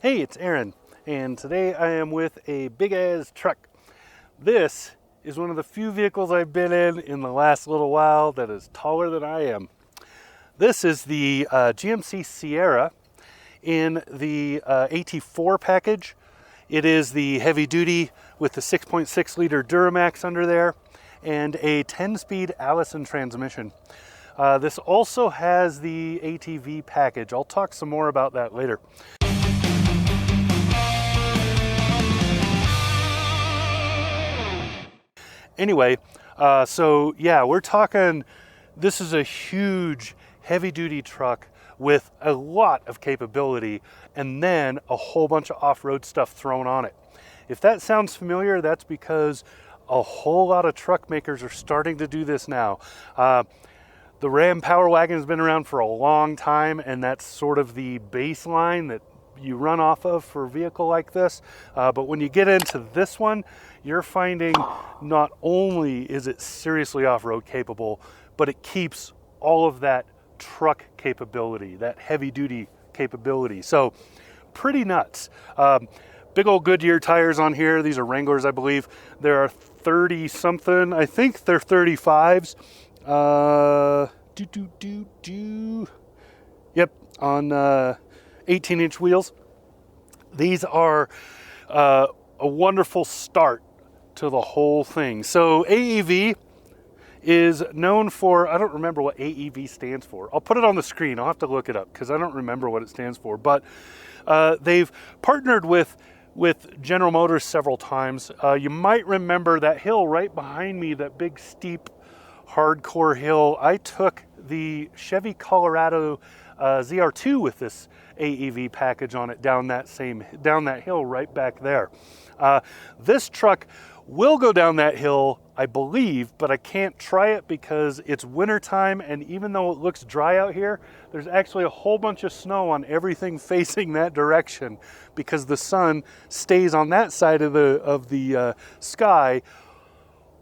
Hey, it's Aaron, and today I am with a big-ass truck. This is one of the few vehicles I've been in the last little while that is taller than I am. This is the GMC Sierra in the AT4 package. It is the heavy-duty with the 6.6 liter Duramax under there and a 10-speed Alison transmission. This also has the ATV package. I'll talk some more about that later. Anyway, so yeah, we're talking, this is a huge heavy-duty truck with a lot of capability and then a whole bunch of off-road stuff thrown on it. If that sounds familiar, that's because a whole lot of truck makers are starting to do this now. The Ram Power Wagon has been around for a long time, and that's sort of the baseline that you run off of for a vehicle like this. But when you get into this one, you're finding not only is it seriously off-road capable, but it keeps all of that truck capability, that heavy-duty capability. So pretty nuts. Big old Goodyear tires on here. These are Wranglers, I believe. There are 30-something. I think they're 35s. Yep, on 18-inch wheels. These are a wonderful start to the whole thing. So AEV is known for, I don't remember what AEV stands for. I'll put it on the screen. I'll have to look it up because I don't remember what it stands for. But they've partnered with General Motors several times. You might remember that hill right behind me, that big steep hardcore hill. I took the Chevy Colorado ZR2 with this AEV package on it down that hill right back there. This truck will go down that hill, I believe, but I can't try it because it's wintertime, and even though it looks dry out here, there's actually a whole bunch of snow on everything facing that direction because the sun stays on that side of the sky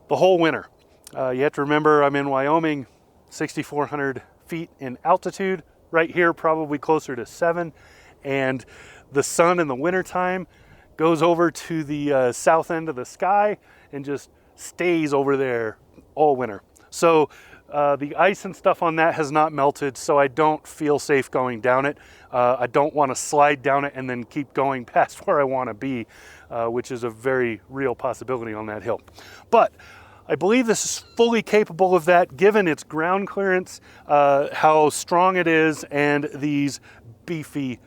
the whole winter. You have to remember I'm in Wyoming, 6,400 feet in altitude. Right here, probably closer to 7. And the sun in the wintertime goes over to the south end of the sky and just stays over there all winter. So the ice and stuff on that has not melted, so I don't feel safe going down it. I don't want to slide down it and then keep going past where I want to be, which is a very real possibility on that hill. But I believe this is fully capable of that given its ground clearance, how strong it is, and these beefy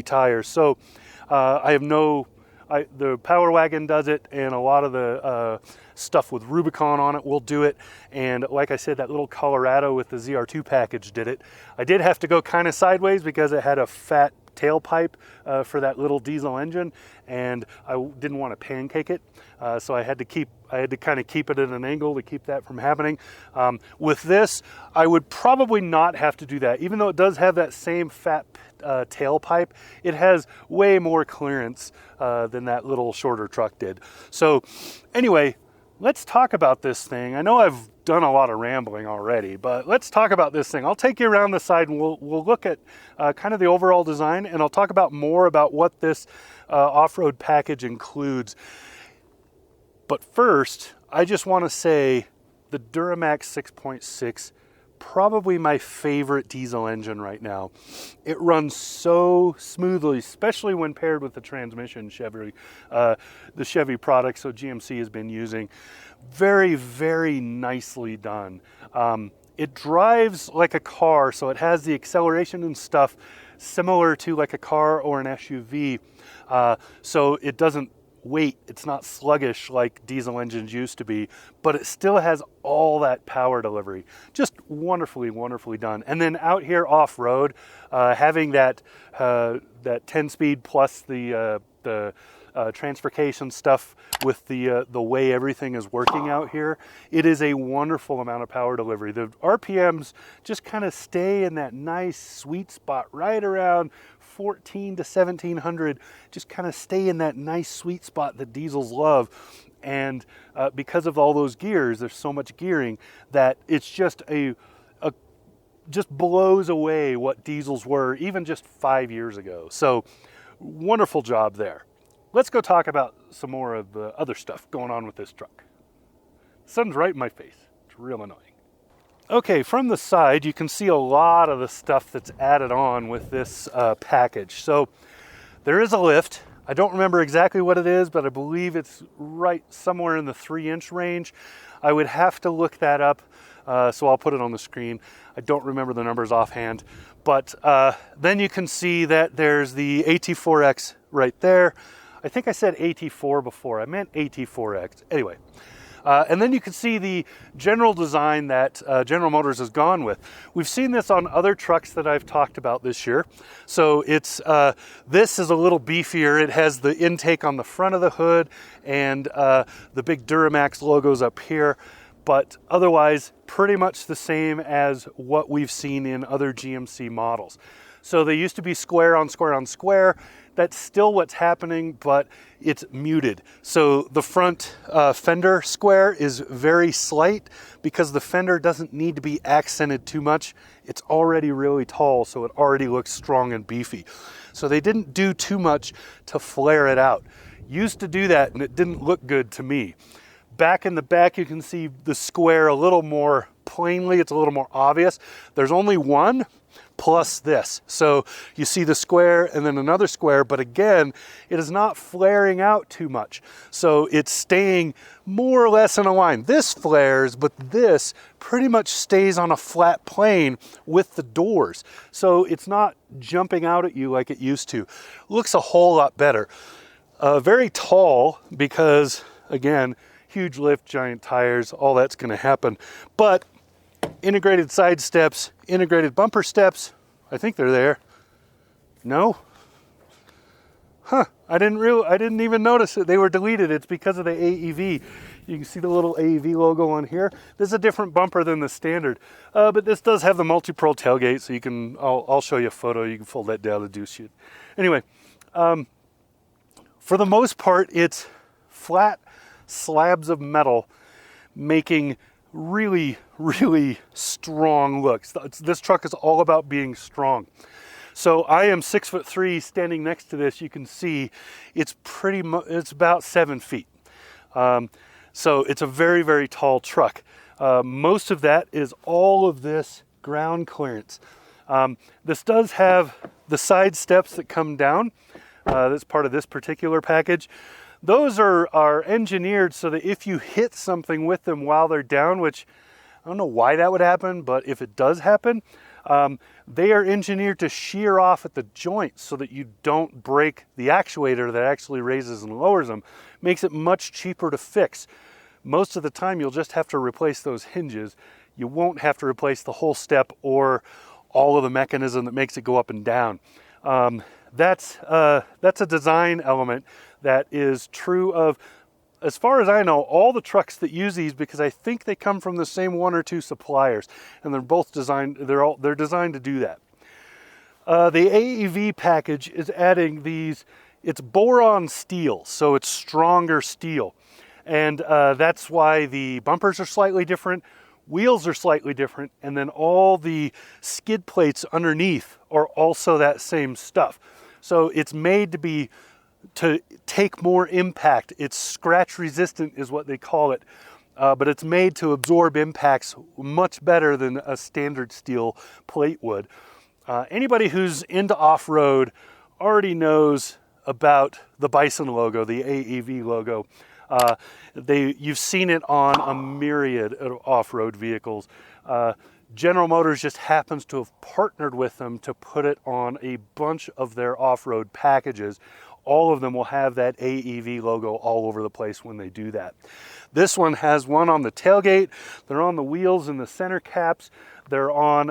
tires. So the Power Wagon does it, and a lot of the stuff with Rubicon on it will do it. And like I said, that little Colorado with the ZR2 package did it. I did have to go kind of sideways because it had a fat tailpipe for that little diesel engine, and I didn't want to pancake it, so I had to kind of keep it at an angle to keep that from happening. With this, I would probably not have to do that. Even though it does have that same fat tailpipe, it has way more clearance than that little shorter truck did. So anyway, let's talk about this thing. I know I've done a lot of rambling already, but let's talk about this thing. I'll take you around the side and we'll look at kind of the overall design, and I'll talk about more about what this off-road package includes. But first, I just want to say the Duramax 6.6, probably my favorite diesel engine right now. It runs so smoothly, especially when paired with the transmission the Chevy product, so GMC has been using. Very, very nicely done. It drives like a car, so it has the acceleration and stuff similar to like a car or an SUV. So it doesn't wait. It's not sluggish like diesel engines used to be, but it still has all that power delivery. Just wonderfully, wonderfully done. And then out here off-road, having that 10-speed plus the transfercation stuff with the way everything is working out here, it is a wonderful amount of power delivery. The RPMs just kind of stay in that nice sweet spot right around 14 to 1700, just kind of stay in that nice sweet spot that diesels love. And because of all those gears, there's so much gearing that it's just just blows away what diesels were even just 5 years ago. So wonderful job there. Let's go talk about some more of the other stuff going on with this truck. The sun's right in my face. It's real annoying. Okay, from the side, you can see a lot of the stuff that's added on with this package. So there is a lift. I don't remember exactly what it is, but I believe it's right somewhere in the 3-inch range. I would have to look that up, so I'll put it on the screen. I don't remember the numbers offhand. But then you can see that there's the AT4X right there. I think I said AT4 before. I meant AT4X. Anyway. And then you can see the general design that General Motors has gone with. We've seen this on other trucks that I've talked about this year. So it's this is a little beefier. It has the intake on the front of the hood and the big Duramax logos up here. But otherwise, pretty much the same as what we've seen in other GMC models. So they used to be square on square on square. That's still what's happening, but it's muted. So the front fender square is very slight because the fender doesn't need to be accented too much. It's already really tall, so it already looks strong and beefy. So they didn't do too much to flare it out. Used to do that, and it didn't look good to me. Back in the back, you can see the square a little more plainly. It's a little more obvious. There's only one plus this. So you see the square and then another square, but again, it is not flaring out too much. So it's staying more or less in a line. This flares, but this pretty much stays on a flat plane with the doors. So it's not jumping out at you like it used to. Looks a whole lot better. Very tall because, again, huge lift, giant tires, all that's going to happen. But integrated side steps, integrated bumper steps, I think they're there. No? Huh, I didn't even notice that they were deleted. It's because of the AEV. You can see the little AEV logo on here. This is a different bumper than the standard, but this does have the multi-pearl tailgate, so you can, I'll show you a photo. You can fold that down to do shit. Anyway, for the most part, it's flat slabs of metal making really, really strong looks. This truck is all about being strong. So I am 6'3", standing next to this. You can see it's it's about 7 feet. So it's a very, very tall truck. Most of that is all of this ground clearance. This does have the side steps that come down. That's part of this particular package. Those are engineered so that if you hit something with them while they're down, which I don't know why that would happen, but if it does happen, they are engineered to shear off at the joints so that you don't break the actuator that actually raises and lowers them. Makes it much cheaper to fix. Most of the time, you'll just have to replace those hinges. You won't have to replace the whole step or all of the mechanism that makes it go up and down. That's a design element that is true of, as far as I know, all the trucks that use these, because I think they come from the same 1 or 2 suppliers, and they're both designed. They're designed to do that. The AEV package is adding these. It's boron steel, so it's stronger steel, and that's why the bumpers are slightly different. Wheels are slightly different, and then all the skid plates underneath are also that same stuff. So it's made to take more impact. It's scratch resistant is what they call it, but it's made to absorb impacts much better than a standard steel plate would. Anybody who's into off-road already knows about the Bison logo, the AEV logo. You've seen it on a myriad of off-road vehicles. General Motors just happens to have partnered with them to put it on a bunch of their off-road packages. All of them will have that AEV logo all over the place when they do that. This one has one on the tailgate. They're on the wheels and the center caps. They're on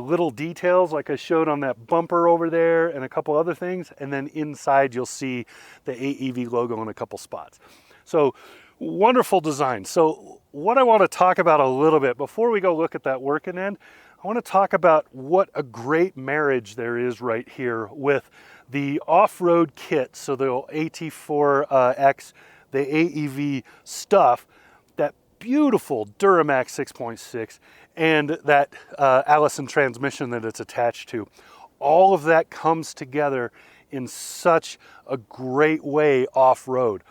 little details like I showed on that bumper over there and a couple other things. And then inside you'll see the AEV logo in a couple spots. So wonderful design. So what I want to talk about a little bit before we go look at that working end, I want to talk about what a great marriage there is right here with the off-road kit. So the AT4X, the AEV stuff, that beautiful Duramax 6.6, and that Alison transmission that it's attached to. All of that comes together in such a great way off-road.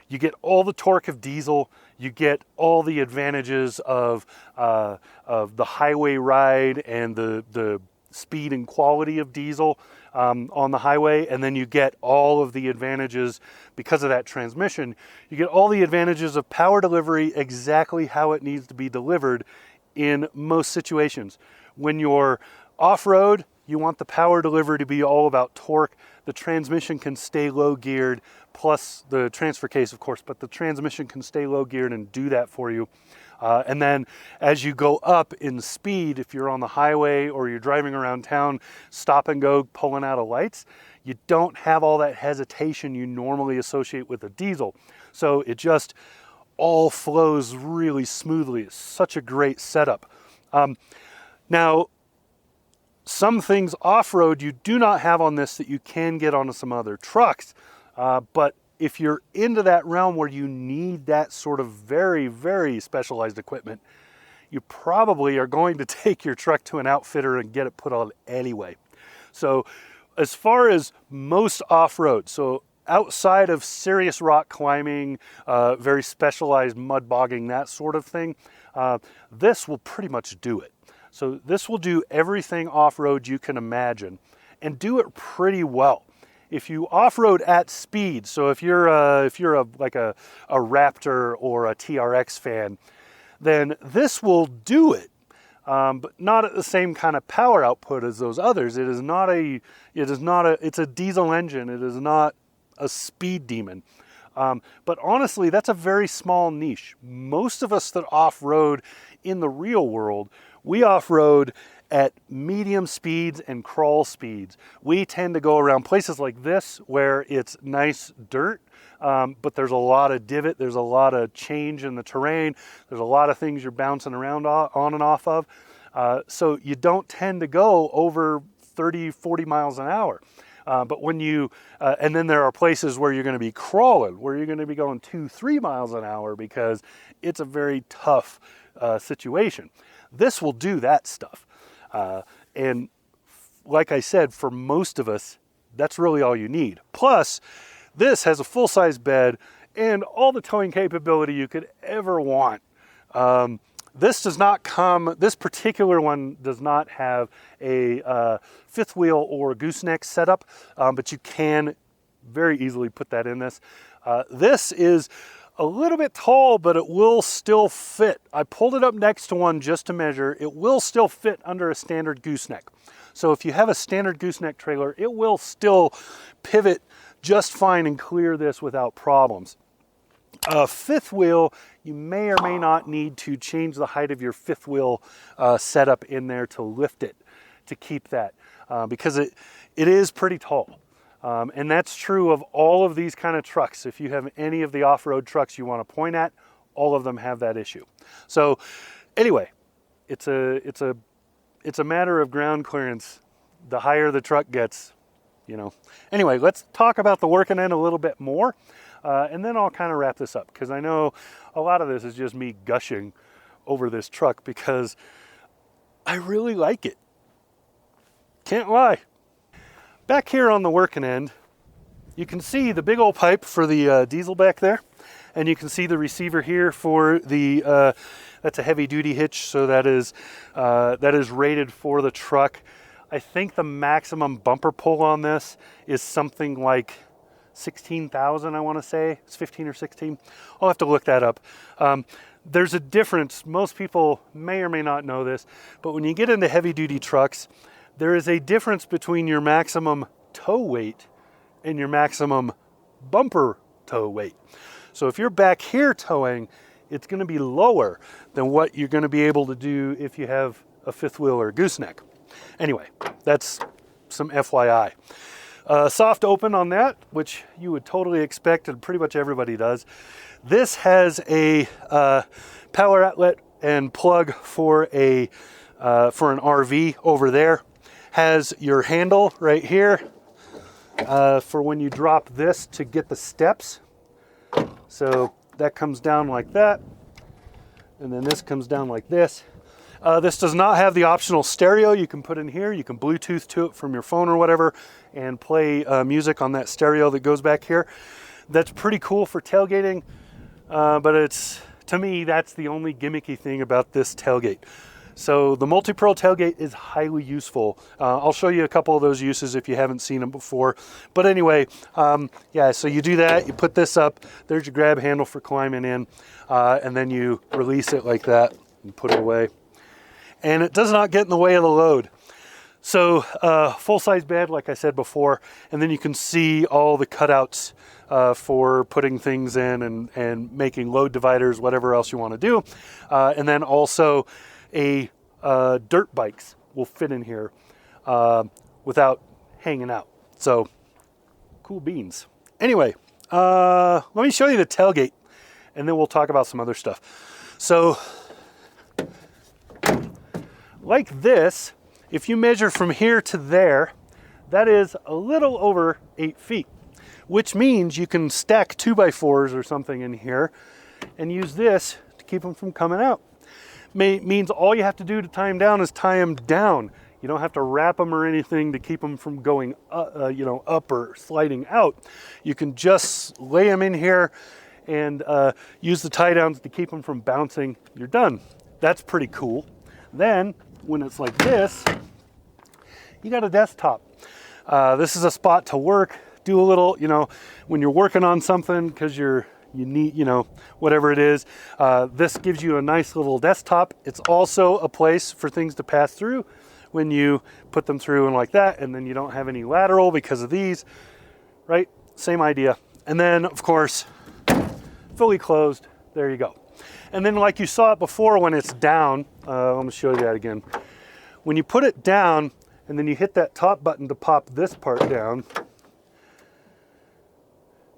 You get all the torque of diesel, you get all the advantages of the highway ride and the speed and quality of diesel on the highway, and then you get all of the advantages because of that transmission. You get all the advantages of power delivery exactly how it needs to be delivered in most situations. When you're off-road, you want the power delivery to be all about torque. The transmission can stay low geared, plus the transfer case, of course, but the transmission can stay low geared and do that for you. And then as you go up in speed, if you're on the highway or you're driving around town, stop and go, pulling out of lights, you don't have all that hesitation you normally associate with a diesel. So it just all flows really smoothly. It's such a great setup. Now, some things off-road you do not have on this that you can get onto some other trucks, but if you're into that realm where you need that sort of very, very specialized equipment, you probably are going to take your truck to an outfitter and get it put on anyway. So as far as most off-road, so outside of serious rock climbing, very specialized mud bogging, that sort of thing, this will pretty much do it. So this will do everything off-road you can imagine and do it pretty well. If you off-road at speed, so if you're like a Raptor or a TRX fan, then this will do it, but not at the same kind of power output as those others. It's a diesel engine. It is not a speed demon. But honestly, that's a very small niche. Most of us that off-road in the real world, we off-road at medium speeds and crawl speeds. We tend to go around places like this where it's nice dirt, but there's a lot of divot, there's a lot of change in the terrain, there's a lot of things you're bouncing around on and off of. So you don't tend to go over 30, 40 miles an hour. But when you, and then there are places where you're going to be crawling, where you're going to be going 2, 3 miles an hour because it's a very tough situation. This will do that stuff. And like I said, for most of us, that's really all you need. Plus, this has a full-size bed and all the towing capability you could ever want. This does not come, this particular one does not have a fifth wheel or gooseneck setup, but you can very easily put that in this. This is a little bit tall, but it will still fit. I pulled it up next to one just to measure. It will still fit under a standard gooseneck. So if you have a standard gooseneck trailer, it will still pivot just fine and clear this without problems. Fifth wheel, you may or may not need to change the height of your fifth wheel setup in there to lift it, to keep that, because it is pretty tall. And that's true of all of these kind of trucks. If you have any of the off-road trucks you want to point at, all of them have that issue. So anyway, it's a matter of ground clearance. The higher the truck gets, you know. Anyway, let's talk about the working end a little bit more. And then I'll kind of wrap this up, because I know a lot of this is just me gushing over this truck because I really like it. Can't lie. Back here on the working end, you can see the big old pipe for the diesel back there, and you can see the receiver here for the, that's a heavy duty hitch, so that is rated for the truck. I think the maximum bumper pull on this is something like 16,000, I want to say. It's 15 or 16. I'll have to look that up. There's a difference. Most people may or may not know this, but when you get into heavy duty trucks, there is a difference between your maximum tow weight and your maximum bumper tow weight. So if you're back here towing, it's going to be lower than what you're going to be able to do if you have a fifth wheel or gooseneck. Anyway, that's some FYI. Soft open on that, which you would totally expect, and pretty much everybody does. This has a power outlet and plug for an RV over there. Has your handle right here for when you drop this to get the steps. So that comes down like that, and then this comes down like this. This does not have the optional stereo you can put in here. You can Bluetooth to it from your phone or whatever and play music on that stereo that goes back here. That's pretty cool for tailgating, but to me, that's the only gimmicky thing about this tailgate. So the multi-pearl tailgate is highly useful. I'll show you a couple of those uses if you haven't seen them before. But anyway, yeah, so you do that, you put this up, there's your grab handle for climbing in, and then you release it like that and put it away. And it does not get in the way of the load. So full-size bed, like I said before, and then you can see all the cutouts for putting things in and making load dividers, whatever else you want to do. And then also dirt bikes will fit in here without hanging out. So cool beans. Anyway, let me show you the tailgate and then we'll talk about some other stuff. So like this, if you measure from here to there, that is a little over 8 feet, which means you can stack 2x4s or something in here and use this to keep them from coming out. Means all you have to do to tie them down is tie them down. You don't have to wrap them or anything to keep them from going up or sliding out. You can just lay them in here and use the tie downs to keep them from bouncing. You're done. That's pretty cool. Then when it's like this, you got a desktop. This is a spot to work, do a little, when you're working on something because you need, whatever it is. This gives you a nice little desktop. It's also a place for things to pass through when you put them through and like that, and then you don't have any lateral because of these, right? Same idea. And then, of course, fully closed, there you go. And then like you saw it before when it's down, let me show you that again. When you put it down and then you hit that top button to pop this part down,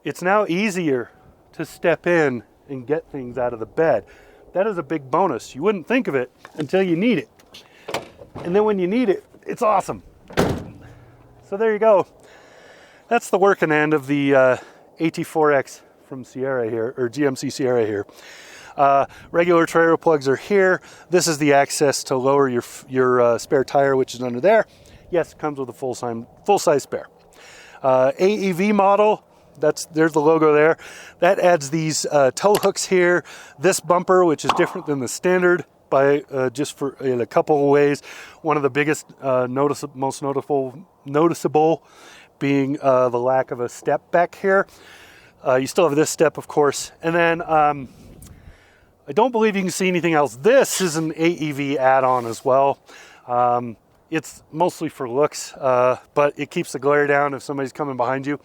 it's now easier to step in and get things out of the bed. That is a big bonus. You wouldn't think of it until you need it. And then when you need it, it's awesome. So there you go. That's the working end of the AT4X from Sierra here, or GMC Sierra here. Regular trailer plugs are here. This is the access to lower your spare tire, which is under there. Yes, it comes with a full-size spare. AEV model. There's the logo there. That adds these tow hooks here. This bumper, which is different than the standard by just for in a couple of ways. One of the biggest, most noticeable being the lack of a step back here. You still have this step, of course. And then I don't believe you can see anything else. This is an AEV add-on as well. It's mostly for looks, but it keeps the glare down if somebody's coming behind you.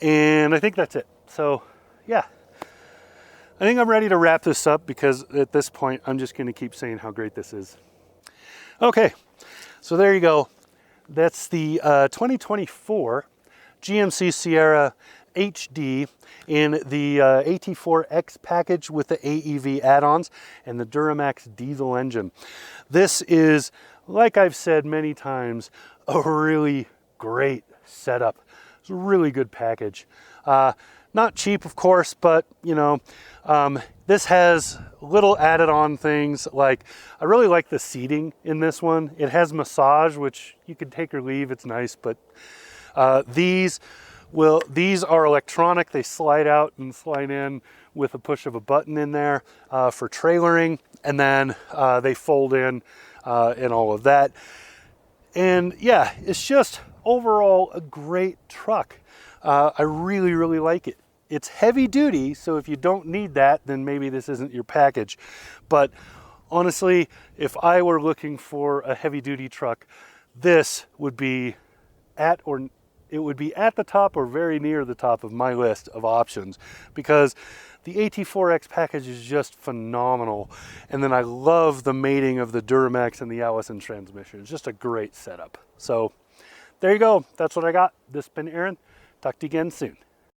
And I think that's it. So yeah, I think I'm ready to wrap this up because at this point, I'm just going to keep saying how great this is. Okay, so there you go. That's the 2024 GMC Sierra HD in the AT4X package with the AEV add-ons and the Duramax diesel engine. This is, like I've said many times, a really great setup. It's a really good package. Not cheap, of course, but this has little added on things like, I really like the seating in this one. It has massage, which you can take or leave. It's nice, but these are electronic. They slide out and slide in with a push of a button in there for trailering, and then they fold in and all of that. And yeah, it's just overall a great truck. I really, really like it. It's heavy duty, so if you don't need that, then maybe this isn't your package. But honestly, if I were looking for a heavy duty truck, this would be at the top or very near the top of my list of options, because the AT4X package is just phenomenal. And then I love the mating of the Duramax and the Alison transmission. It's just a great setup. So there you go. That's what I got. This has been Aaron. Talk to you again soon.